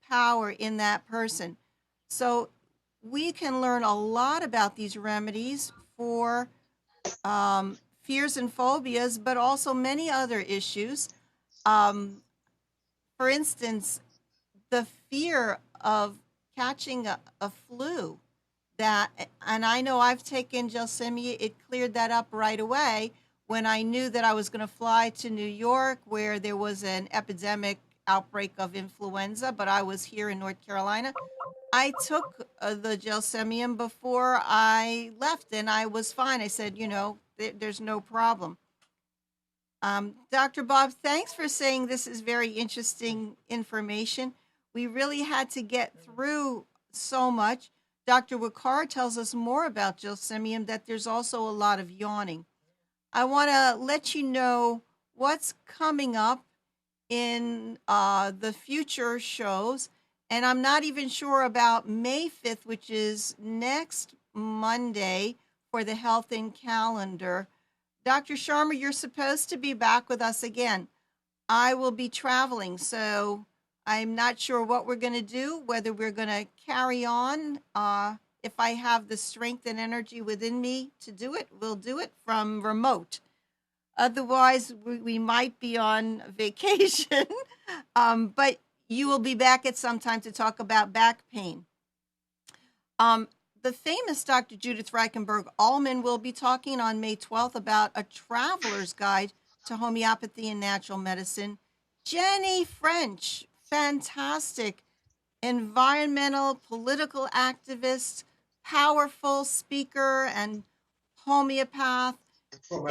power in that person. So we can learn a lot about these remedies for fears and phobias, but also many other issues. For instance, the fear of catching a flu, that, and I know I've taken gelsemium, it cleared that up right away when I knew that I was going to fly to New York where there was an epidemic outbreak of influenza, but I was here in North Carolina. I took the gelsemium before I left and I was fine. I said, there's no problem. Dr. Bob, thanks for saying this is very interesting information. We really had to get through so much. Dr. Wakar tells us more about gelsemium, that there's also a lot of yawning. I want to let you know what's coming up in the future shows. And I'm not even sure about May 5th, which is next Monday for the Health in Calendar. Dr. Sharma, you're supposed to be back with us again. I will be traveling, so I'm not sure what we're going to do, whether we're going to carry on. If I have the strength and energy within me to do it, we'll do it from remote. Otherwise, we might be on vacation, but you will be back at some time to talk about back pain. The famous Dr. Judith Reichenberg-Allman will be talking on May 12th about a traveler's guide to homeopathy and natural medicine. Jenny French, fantastic environmental, political activist, powerful speaker, and homeopath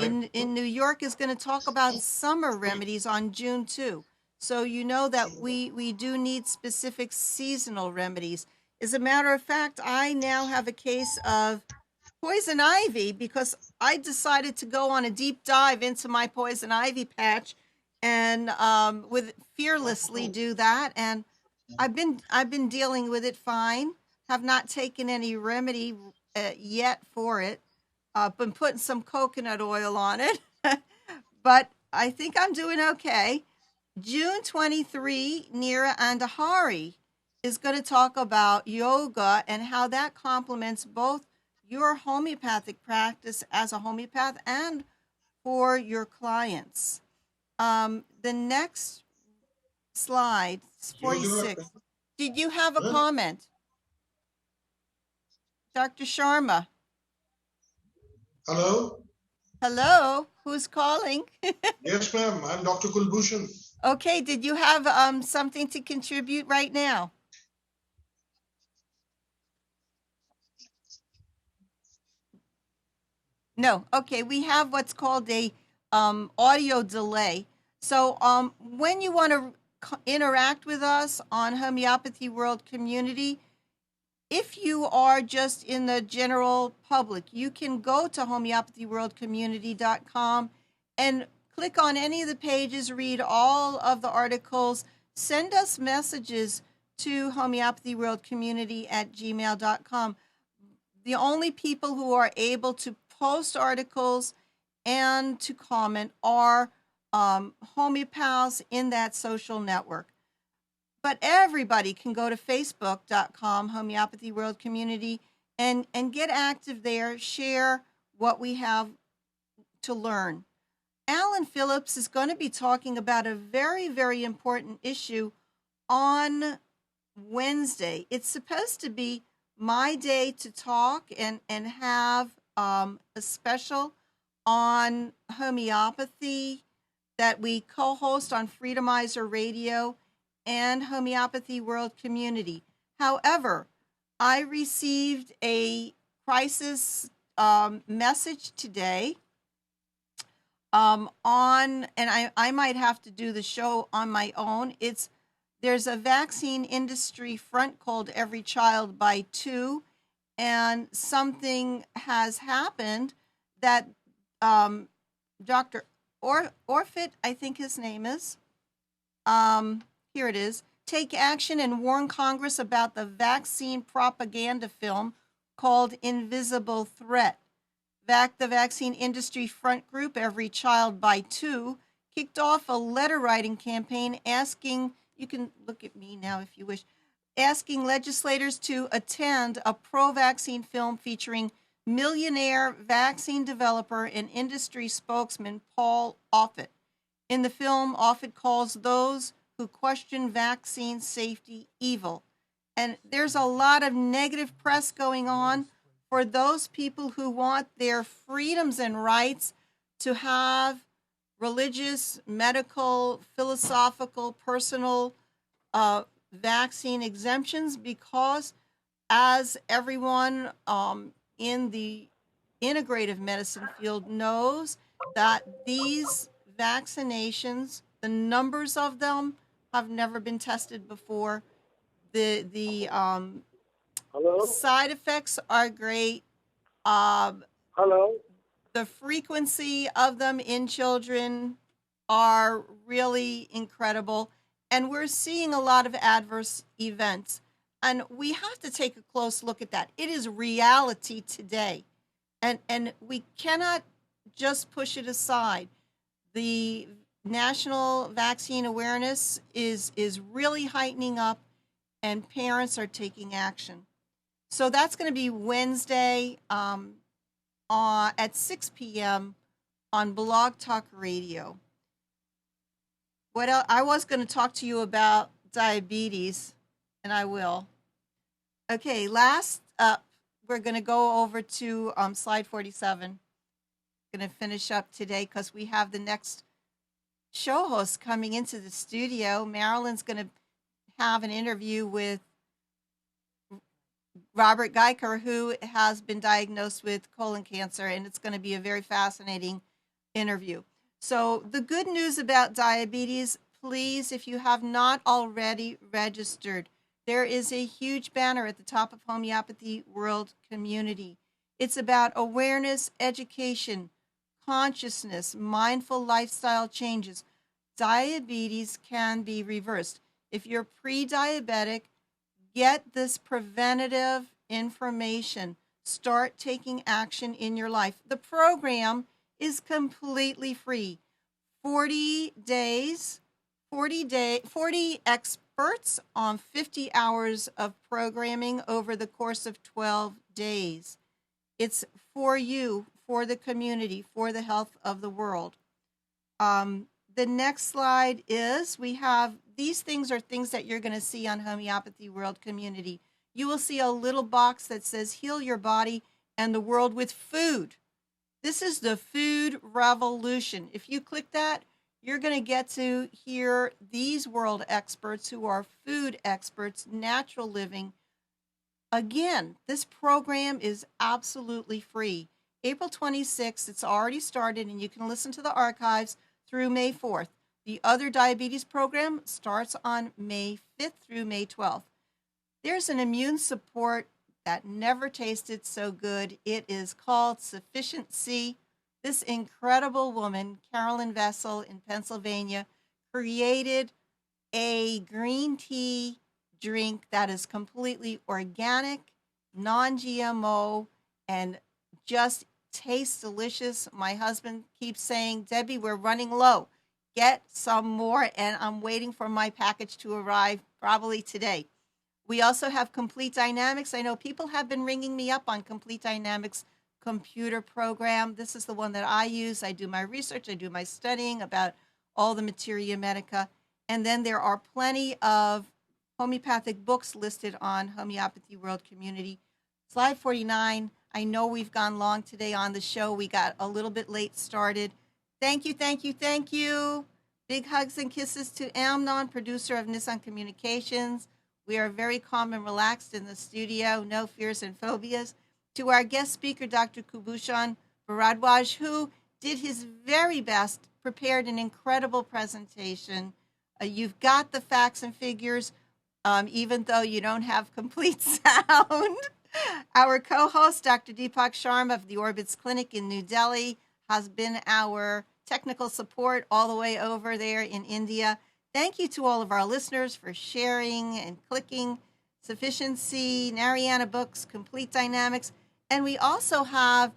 in New York, is going to talk about summer remedies on June 2. So you know that we do need specific seasonal remedies. As a matter of fact, I now have a case of poison ivy because I decided to go on a deep dive into my poison ivy patch and fearlessly do that. And I've been dealing with it fine. Have not taken any remedy yet for it. Been putting some coconut oil on it, but I think I'm doing okay. June 23, Neera Andahari is going to talk about yoga and how that complements both your homeopathic practice as a homeopath and for your clients. The next slide, 46. Did you have a comment? Dr. Sharma. Hello? Hello, who's calling? Yes, ma'am. I'm Dr. Kulbhushan. Okay, did you have something to contribute right now? No. Okay, we have what's called a audio delay. So when you want to interact with us on Homeopathy World Community, If you are just in the general public, you can go to homeopathyworldcommunity.com and click on any of the pages, read all of the articles, send us messages to homeopathyworldcommunity@gmail.com. The only people who are able to post articles and to comment are homeopaths in that social network. But everybody can go to facebook.com, Homeopathy World Community, and get active there, share what we have to learn. Alan Phillips is going to be talking about a very, very important issue on Wednesday. It's supposed to be my day to talk and have a special on homeopathy that we co-host on Freedomizer Radio and Homeopathy World Community. However, I received a crisis message today and I might have to do the show on my own. There's a vaccine industry front called Every Child by Two, and something has happened that Dr. Orfit, I think his name is, here it is, take action and warn Congress about the vaccine propaganda film called Invisible Threat. The vaccine industry front group, Every Child by Two, kicked off a letter writing campaign asking, you can look at me now if you wish, asking legislators to attend a pro-vaccine film featuring millionaire vaccine developer and industry spokesman Paul Offit. In the film, Offit calls those who question vaccine safety evil. And there's a lot of negative press going on for those people who want their freedoms and rights to have religious, medical, philosophical, personal vaccine exemptions, because as everyone in the integrative medicine field knows, that these vaccinations, the numbers of them have never been tested before. The side effects are great. The frequency of them in children are really incredible. And we're seeing a lot of adverse events. And we have to take a close look at that. It is reality today. And we cannot just push it aside. The national vaccine awareness is really heightening up, and parents are taking action. So that's going to be Wednesday at 6 p.m. on Blog Talk Radio. What else? I was going to talk to you about diabetes, and I will. Okay, last up, we're going to go over to slide 47. Going to finish up today because we have the next show host coming into the studio. Marilyn's going to have an interview with Robert Geiker, who has been diagnosed with colon cancer, and it's going to be a very fascinating interview. So the good news about diabetes, please, if you have not already registered, there is a huge banner at the top of Homeopathy World Community. It's about awareness, education, consciousness, mindful lifestyle changes. Diabetes can be reversed. If you're pre-diabetic, get this preventative information. Start taking action in your life. The program is completely free. 40 experts on 50 hours of programming over the course of 12 days. It's for you, for the community, for the health of the world. The next slide is, we have, these things are things that you're going to see on Homeopathy World Community. You will see a little box that says heal your body and the world with food. This is the food revolution. If you click that, you're going to get to hear these world experts who are food experts, natural living. Again, this program is absolutely free. April 26th, it's already started, and you can listen to the archives through May 4th. The other diabetes program starts on May 5th through May 12th. There's an immune support that never tasted so good. It is called Sufficiency. This incredible woman, Carolyn Vessel in Pennsylvania, created a green tea drink that is completely organic, non-GMO, and just tastes delicious. My husband keeps saying, Debbie, we're running low. Get some more, and I'm waiting for my package to arrive probably today. We also have Complete Dynamics. I know people have been ringing me up on Complete Dynamics computer program. This is the one that I use. I do my research. I do my studying about all the materia medica. And then there are plenty of homeopathic books listed on Homeopathy World Community. Slide 49. I know we've gone long today on the show. We got a little bit late started. Thank you, thank you, thank you. Big hugs and kisses to Amnon, producer of Nissan Communications. We are very calm and relaxed in the studio, no fears and phobias. To our guest speaker, Dr. Kulbhushan Bharadwaj, who did his very best, prepared an incredible presentation. You've got the facts and figures, even though you don't have complete sound. Our co-host, Dr. Deepak Sharma of the Orbits Clinic in New Delhi, has been our technical support all the way over there in India. Thank you to all of our listeners for sharing and clicking. Sufficiency, Narayana Books, Complete Dynamics. And we also have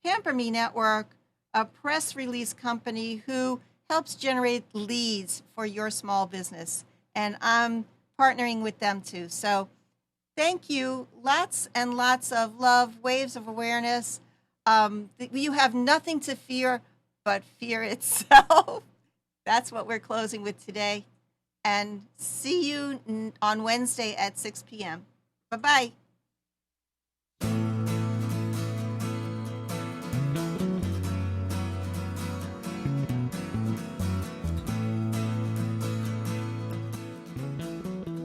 Pamper Me Network, a press release company who helps generate leads for your small business. And I'm partnering with them too. So thank you. Lots and lots of love, waves of awareness. You have nothing to fear but fear itself. That's what we're closing with today. And see you on Wednesday at 6 p.m. Bye-bye.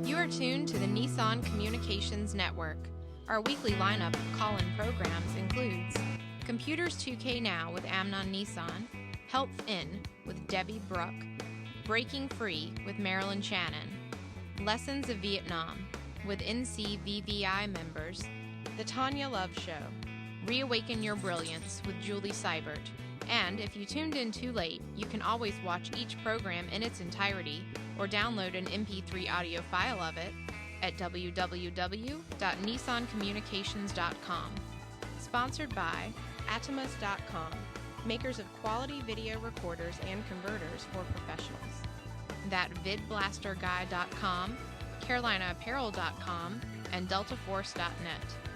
You are tuned to the Nissan Communications Network. Our weekly lineup of call-in programs includes Computers 2K Now with Amnon Nissan, Health In with Debbie Brook, Breaking Free with Marilyn Shannon, Lessons of Vietnam with NCVVI members, The Tanya Love Show, Reawaken Your Brilliance with Julie Seibert, and if you tuned in too late, you can always watch each program in its entirety or download an MP3 audio file of it at www.nissancommunications.com. Sponsored by Atomus.com, makers of quality video recorders and converters for professionals. ThatVidBlasterGuy.com, CarolinaApparel.com, and DeltaForce.net.